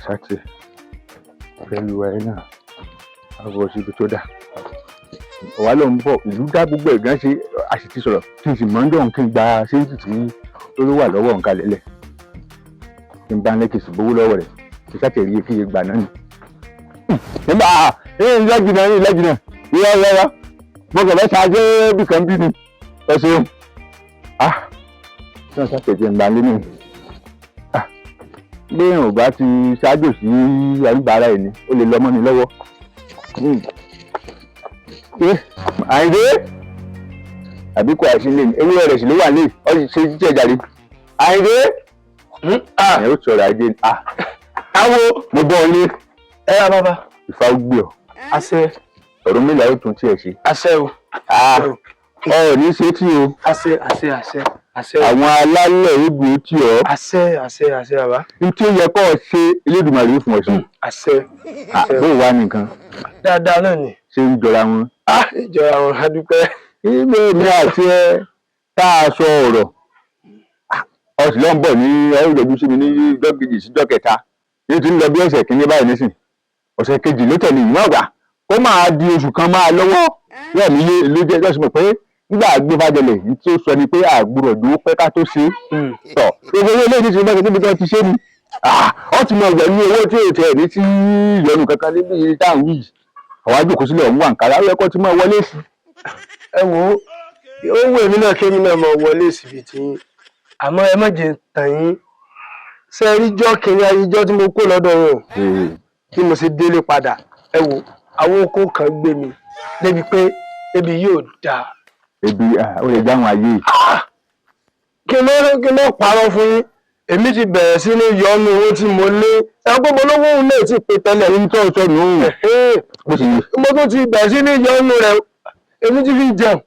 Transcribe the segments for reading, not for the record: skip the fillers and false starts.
ṣáàtì pẹ̀lú ẹ̀ náà àbọ̀ síbi tó dà ọ̀wá ló ń bọ̀ ìlú dá gbogbo ẹ̀gán ṣe àṣìtì sọ̀rọ̀ kí n sì mọ́ ń dọ̀hún kí n gba séńtì tí ó wà lọ́wọ́ nǹkan lẹ́lẹ̀ kí n bá ń lẹ́kì sí gbowó lọ́wọ́ rẹ̀ kí sátẹ̀rí kí n gbà náà ni. nígbà lẹ́jìnà ìyá mo kàn fẹ́ ṣáájú bí kan bí ni ẹ ṣeun tí wọ́n sátẹ̀jẹ̀ ń bá lé nìyí bí èèyàn ò bá ti ṣáájú sí àyíbára ẹ̀ ni ó lè lọ́mọ́ ni lọ́wọ́. àìdé àbíkú àìsílẹ̀ ni ewúrẹ́ rẹ̀ sì ló wà lé ọ sì ṣe jíjẹ́ jáde àìdé ẹ̀ ó sọ̀rọ̀ àìdé ni àwo mo bọ́ ọ lé ẹ yá bàbá ìfà ó gbé ọ àṣẹ ọ̀rọ̀ mélòó ó tún tiẹ̀ ṣe àṣẹ o ọ ní ṣe tí o àṣẹ àwọn alálẹ̀ egbò tí ọ àṣẹ bàbá n tí ó yẹ kó o ṣe Elédùmarè fún ọ sí àṣẹ bó wà nìkan dáadáa náà ni ṣé ń jọra wọn. ìjọra wọn a dúpẹ́. ilé mi àti ẹ tá a sọ ọ̀rọ̀ ọsì ló ń bọ̀ ní ọ̀rẹ́dẹ̀jú sí mi ní ìjọ́ kejì síjọ́ kẹta ní ti ń lọ bí ọ̀sẹ̀ kìíní báyìí nísìn ọ̀sẹ̀ kejì ló tẹ̀lé yìí náà gbà kó máa di oṣù kan máa lọ́wọ́ yóò ní iye ló jẹ́ lọ́sùn mọ̀ pé nígbà àgbéfàjẹlẹ̀ ní tí ó sọ ni pé àgbùrọ̀ dúró pẹ́ ká tó ṣe é tọ̀ gbogbo owó ilé ìdíje bẹ́ẹ̀ níbi tó ti ṣe ni ọ ti mọ ìgbẹ́ ní owó tí ètò ẹ̀ ní tí ìyọnu kankan níbi táwọn yìí àwọn àjòkó sílẹ̀ ọ̀hún wà nkàrà ó yẹ kó ti mọ wọlé sí. ẹ wo ó wù èmi náà kémi náà mọ wọlé síbi tí àmọ́ ẹ má jẹ́ tàn yín ṣe rí jọ́ kìíní ayíjọ́ tí mo kó lọ́dọ̀ wọn tí mo sì délé padà ẹ wo àwọn oko kan gbé mi débi pé ebi yóò dáa. ebi ó lè dáhùn ayé. kí ló parọ́ fún yín èmi ti bẹ̀rẹ̀ sí ní yọnu owó tí mo lé ẹgbẹ́ mo lówó òun lè ti pè tẹ́lẹ̀ ní tó sọ nù. mo tún ti bẹ̀rẹ̀ sí ní yọnu rẹ̀ èmi ti fi jẹun.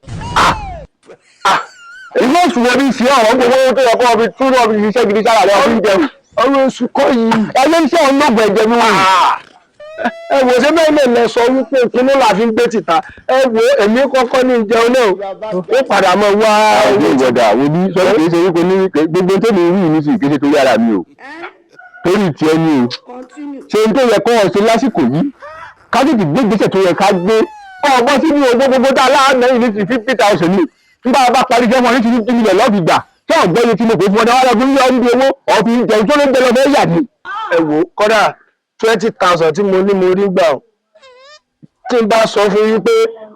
ilé ìṣòwò ní ìṣe ọ̀rọ̀ gbogbo owó tó yẹ kó ọbí tún ọbí iṣẹ́ gidi sára rẹ̀ ọbí jẹun. ọ̀rọ̀ oṣù kọ́ yìí. ẹgbẹ́ iṣẹ́ ọlọ́gbọ̀n ẹ̀jẹ̀ mi wọ̀nyí. ẹ wò ṣé bẹ́ẹ̀ lè lẹ sọ wípé kíní la fi ń gbé tìta ẹ wo èmi kọ́kọ́ ní ìjẹun náà ó padà mọ́ wá. àwọn ìwọ̀dà wo ní sọ́dọ̀ kìí ṣe wípé ní gbogbo tó lè rí ìmísí kìí ṣe torí ara mi o torí tiẹ̀ ni o ṣe n tó yẹ kó o ṣe lásìkò yìí kájọ̀dì gbé gbèsè tó yẹ ká gbé ọgbọ́n sí ní owó gbogbo tá a láàánú yìí ní ti 50,000 ní nígbà bá parí jẹ́ wọn ní ti 50 million lọ́ọ̀bì gbà tí ọ̀gbọ́n yìí ti lè pè fún ọdẹ wọn lọ́gbọ́n ní ọdún owó ọ̀fìn jẹun tó ló ń jẹ lọ bẹ́ẹ̀ yà ni. ẹ wo kọ́dà 20,000 tí mo ní mo rí gbà ó tí n bá sọ fún yín pé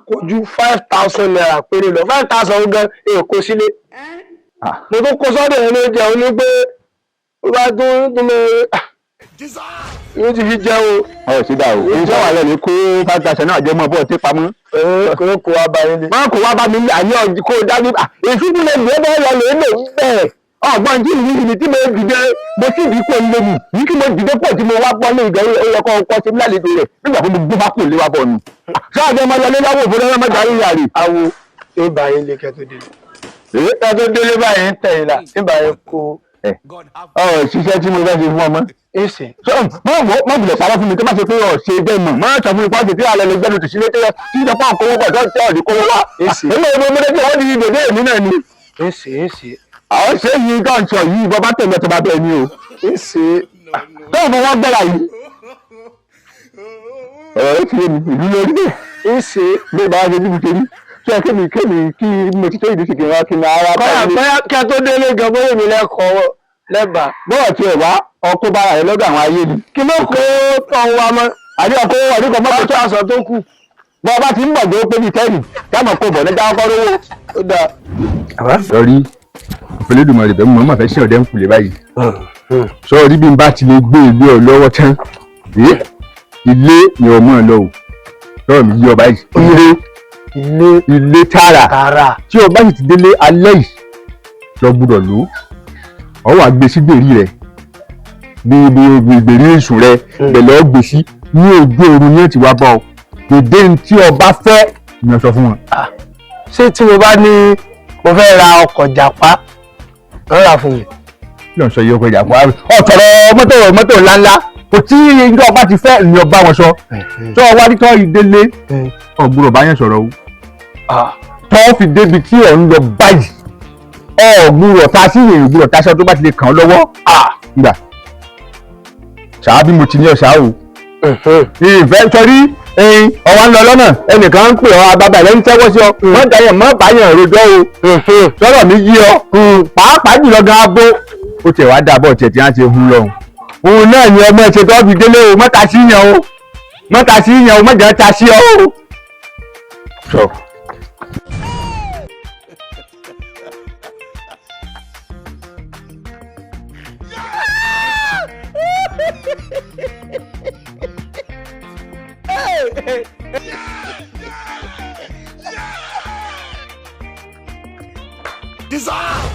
kò ju 5,000 naira péré lọ 5,000 gan èkó sílé mo tó kó sọ́dọ̀ ẹ̀ ló jẹun ní pé ó bá tó lè yóò ti fi jẹun. ọ̀ sí dà o iṣẹ́ wà lẹ́nu kó 5,000 náà jẹ́ mọ́ bọ́ọ̀ tí pamọ́. kò wá bá yín ni. wọ́n kò wá bá mi àyè kó dájú èsì tí lè gbé bẹ́ẹ̀ lọ lè lò bẹ́ẹ̀ ọgbọ́n tí ìlú tí mo dìde mo sì rí pé lé mi ní kí mo dìde pọ̀ tí mo wá bọ́ ní ìgbà ẹ̀yẹ kọ́ ṣe lálejò rẹ̀ nígbà tó mo gbé bá kò lé wa bọ̀ ni. sáàjọ ọmọ yọlé lọ́wọ́ òfin ọmọ ìjà yín yàrá. awo ní báyìí lè kẹ́tó délé. kẹ́tó délé báyìí ń tẹ̀yìn là ní báyìí kó. ṣiṣẹ́ tí mo fẹ́ ṣe fún ọmọ. èsì. mọ̀ bùlẹ̀ pàrọ̀ fún mi tó bá ṣe pé ṣe jẹ́ mọ̀ mọ́ sọ fún mi pàṣẹ tí alẹ́ lè gbẹ́nu tì sílé tẹ́lẹ̀ tí ìjọba kówó pọ̀ tó ọ̀dì kówó wá. èsì. èmi ò mọ̀ mọ́lẹ́jọ́ wọ́n di dèdè èmi náà ni. èsì. àwọn ṣe yìí tó ń sọ yìí bọ́ bá tẹ̀lé tó bá bẹ́ẹ̀ ni o. èsì. tó o fọ wọn gbẹ́ra yìí. ọ̀rọ̀ yìí ti yé mi ìlú lórí bẹ́ẹ̀. èsì. bí ìbára ṣe níbi kiri ṣé kémi kí mo ti tó ìdí sí kí n wá kí n ara bá mi. bóyá kí a tó délé gan bóyá mi lẹ́kọ̀ọ́ lẹ́bàá. bọ́ọ̀ tiẹ̀ wá ọkọ̀ bára rẹ̀ lọ́dọ̀ àwọn ayé ni. kí ló kó tọ̀ wá mọ́. àdé ọkọ̀ ọdún mọ́tò tó aṣọ tó kù. bọ́ ọba ti ń bọ̀ dé ó pé bíi tẹ́ẹ̀nì dáàmú kó bọ̀ ní dáwọ́kọ́ lówó. ó dáa. sọrí Olódùmarè bẹ́ẹ̀ mo máa fẹ́ ṣe ọ̀dẹ́ ń kulè báyìí. sọrí bí n bá ti lè gbé ìlú ọ lọ́wọ́ tán ilé ni ọmọ ẹ lọ o sọ̀rọ̀ mi yí ọba yìí ilé tààrà tí ọba sì ti délé alẹ́ yìí lọ gbúdọ̀ lò ó wà gbé sí gbèrí rẹ̀ bí gbèrí èṣù rẹ̀ bẹ̀lẹ́ ọ gbé sí ní ojú oorun ní ti wá bọ́ ọ èdè tí ọba fẹ́ ni ọ sọ fún wọn. ṣé tí mo bá ní mo fẹ́ ra ọkọ̀ jàpá rárá fún mi. lọ́n sọ yìí ọkọ̀ jàpá ọ̀tọ̀rọ̀ mọ́tò ńláńlá kò tí ìjọ ọba ti fẹ́ ni ọba wọn sọ tó ọwá ní tọ́ ìdélé ọ̀gbùrọ̀ bá yẹn sọ̀rọ̀ o tọ́ fi débi tí ọ̀ ń lọ báyìí ọ̀gbùrọ̀ ta sí ìrìn ìgbùrọ̀ taṣọ tó bá ti lè kàn án lọ́wọ́ gbà ṣáà bí mo ti ní ọ̀ṣà o ìfẹ́ sọrí ọwọ́ ń lọ lọ́nà ẹnìkan ń pè ọ́ àbábà rẹ̀ ń tẹ́wọ́ sí ọ wọ́n dayẹ̀ mọ́ báyàn rojọ́ o sọ̀rọ̀ mi yí ọ pàápàá jùlọ gan abo ó tiẹ̀ wá dàbọ̀ tiẹ̀ tí wọ́n ti hun lọ́hùn òun náà ni ọmọ ẹ̀ṣẹ̀ tó fi délé o mọ́ta sí yàn o mọ́ta sí yàn o mọ́jà ta sí ọ o. Dissolve!